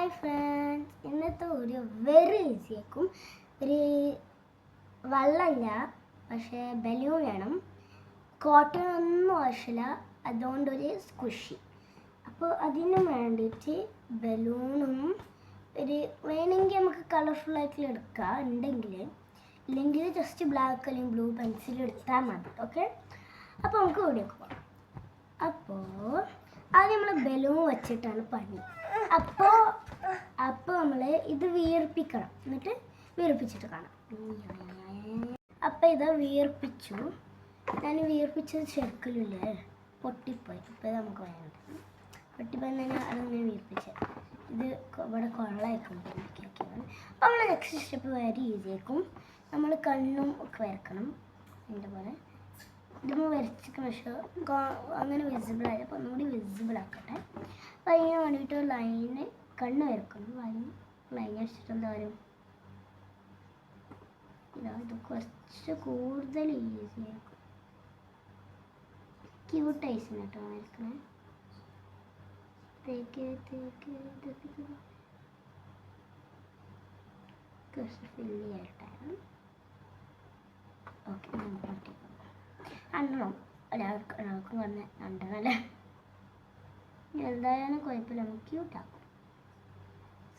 Hi friends, ഇന്നത്തെ ഒരു very easy ആക്കും. ഒരു വെള്ളമില്ല, പക്ഷേ ബലൂൺ വേണം. കോട്ടൺ ഒന്നും ആവശ്യമില്ല, അതുകൊണ്ടൊരു സ്ക്വിഷി. അപ്പോൾ അതിന് വേണ്ടിയിട്ട് ബലൂണും ഒരു വേണമെങ്കിൽ നമുക്ക് കളർഫുള്ളായിട്ടുള്ള എടുക്കാം ഉണ്ടെങ്കിൽ, ഇല്ലെങ്കിൽ ജസ്റ്റ് ബ്ലാക്ക് അല്ലെങ്കിൽ ബ്ലൂ പെൻസിൽ എടുത്താൽ മതി. ഓക്കെ, അപ്പോൾ നമുക്ക് ഇവിടേക്ക് പോകാം. അപ്പോൾ ആദ്യം നമ്മൾ ബലൂൺ വെച്ചിട്ടാണ് പണി. അപ്പോൾ നമ്മൾ ഇത് വീർപ്പിക്കണം, എന്നിട്ട് വീർപ്പിച്ചിട്ട് കാണാം. അപ്പോൾ ഇത് വീർപ്പിച്ചു. ഞാൻ വീർപ്പിച്ചത് ചെറുക്കലില്ലേ, പൊട്ടിപ്പോയി. ഇപ്പോൾ നമുക്ക് വേണ്ട പൊട്ടിപ്പോയി തന്നെ അതങ്ങനെ വീർപ്പിച്ചത്. ഇത് ഇവിടെ കൊള്ളായിക്കൊണ്ട് അപ്പോൾ നമ്മൾ നെക്സ്റ്റ് സ്റ്റെപ്പ് വെരി ഈസി ആയിരിക്കും. നമ്മൾ കണ്ണും ഒക്കെ വരക്കണം. എൻ്റെ പോലെ ഇതുമ്പോൾ വരച്ചിരിക്കുന്ന പക്ഷേ അങ്ങനെ വിസിബിൾ ആയി. അപ്പോൾ ഒന്നുകൂടി വിസിബിൾ ആക്കട്ടെ. അപ്പോൾ അതിന് വേണ്ടിയിട്ട് ലൈന് കണ്ണ് വരക്കണം. ലൈൻ അടിച്ചിട്ട് എന്താ വരും, ഇത് കുറച്ച് കൂടുതൽ ഈസി ആയിരിക്കും. ക്യൂട്ട് ഐസിന് കേട്ടോ വരക്കണേ. കുറച്ച് ഫില്ല് ചെയ്യട്ടെ. ഓക്കെ, രണ്ടെണ്ണം ഒരാൾക്കും പറഞ്ഞ രണ്ടെണ്ണല്ലേ, എന്തായാലും കുഴപ്പമില്ല, നമുക്ക് ക്യൂട്ടാക്കും.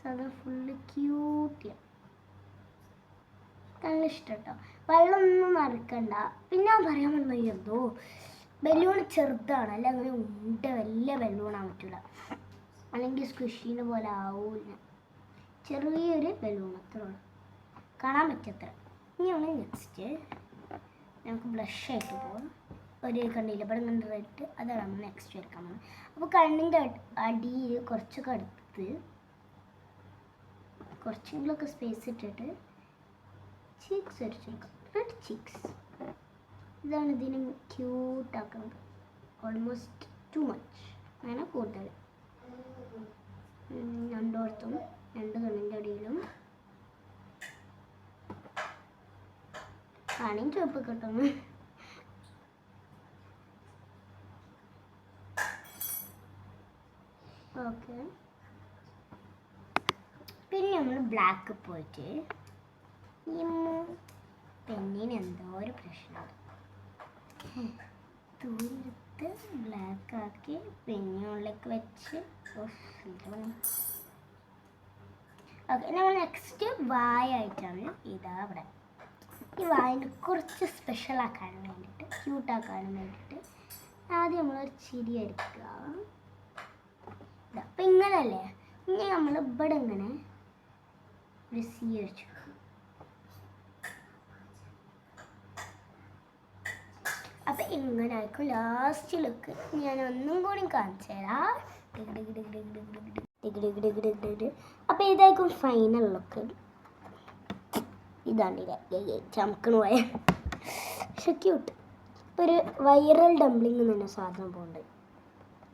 സാധാരണ ഫുള്ള് ക്യൂട്ട് ചെയ്യാം. നല്ല ഇഷ്ടം കേട്ടോ. വെള്ളമൊന്നും നിറക്കണ്ട. പിന്നെ ഞാൻ പറയാൻ വന്നോ, ബലൂൺ ചെറുതാണ്, അല്ല അങ്ങനെ വലിയ ബലൂണാൻ പറ്റില്ല, അല്ലെങ്കിൽ സ്ക്വിഷീൻ്റെ പോലെ ആവൂല. ചെറിയൊരു ബലൂൺ അത്ര ഉള്ളു, കാണാൻ പറ്റത്ര. ഇനി നമ്മൾ നെക്സ്റ്റ് നമുക്ക് ബ്ലഷ് ആയിട്ട് പോകാം. ഒരു കണ്ണില്ല ഇവിടെ കണ്ട് റെഡ്, അതാണ് നമ്മൾ നെക്സ്റ്റ് വരക്കാൻ പോകുന്നത്. അപ്പോൾ കണ്ണിൻ്റെ അടിയിൽ കുറച്ചൊക്കെ അടുത്ത് കുറച്ചെങ്കിലുമൊക്കെ സ്പേസ് ഇട്ടിട്ട് ചീക്സ് വരച്ചെടുക്കാം. റെഡ് ചീക്സ്, ഇതാണ് ഇതിന് ക്യൂട്ടാക്കുന്നത്. ഓൾമോസ്റ്റ് ടു മച്ച്, അങ്ങനെ കൂടുതൽ. രണ്ടോടത്തും രണ്ട് കണ്ണിൻ്റെ അടിയിലും കാണും ചുവപ്പ് കിട്ടുന്നു. ഓക്കെ, പിന്നെ നമ്മൾ ബ്ലാക്ക് പോയിട്ട് ഈ പെന്നിന് എന്തോ ഒരു പ്രശ്നം, തൂരെടുത്ത് ബ്ലാക്ക് ആക്കി പെന്നുള്ളിലേക്ക് വെച്ച്. ഓക്കെ, നമ്മൾ നെക്സ്റ്റ് വായായിട്ടാണ് ഇതാ ഇവിടെ. ഈ വായിന് കുറച്ച് സ്പെഷ്യൽ ആക്കാനും വേണ്ടിയിട്ട്, ക്യൂട്ടാക്കാനും വേണ്ടിയിട്ട് ആദ്യം നമ്മളൊരു ചിരി എടുക്കുക. അപ്പം ഇങ്ങനല്ലേ, ഇനി നമ്മൾ ഇവിടെ ഇങ്ങനെ ഒരു സി വെച്ചു. അപ്പം ഇങ്ങനെ ആയിരിക്കും ലാസ്റ്റ് ലുക്ക്. ഞാൻ ഒന്നും കൂടി കാണിച്ചു തരാം. അപ്പം ഇതായിരിക്കും ഫൈനൽ ലുക്ക്. ഇതാണ്ടില്ലേ ചമക്കണ പോയ, പക്ഷെ ക്യൂട്ട്. ഇപ്പോൾ ഒരു വൈറൽ ഡംപ്ലിംഗ് എന്ന് പറഞ്ഞ സാധനം പോകുന്നുണ്ട്.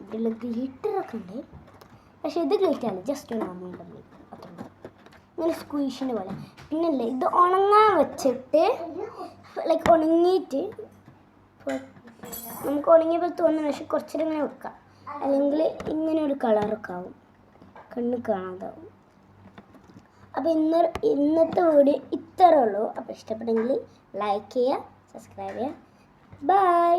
ഇതിൽ ഗ്ലിറ്ററൊക്കെ ഉണ്ട്, പക്ഷെ ഇത് ഗ്ലിറ്ററാണ്, ജസ്റ്റ് ഒരു നോർമൽ ഡംപ്ലിംഗ് അത്ര. ഇങ്ങനെ സ്ക്വീഷിൻ്റെ പോലെ. പിന്നല്ലേ ഇത് ഉണങ്ങാൻ വെച്ചിട്ട്, ലൈക്ക് ഉണങ്ങിയിട്ട് നമുക്ക് ഉണങ്ങിയപ്പോൾ തോന്നുന്നു, പക്ഷെ കുറച്ചേരം ഇങ്ങനെ വെക്കാം, അല്ലെങ്കിൽ ഇങ്ങനെ ഒരു കളറൊക്കെ ആവും, കണ്ണ് കാണാതാവും. അപ്പോൾ ഇന്നത്തെ വീഡിയോ ഇത്രേ ഉള്ളൂ. അപ്പോൾ ഇഷ്ടപ്പെട്ടെങ്കിൽ ലൈക്ക് ചെയ്യുക, സബ്സ്ക്രൈബ് ചെയ്യുക. ബൈ.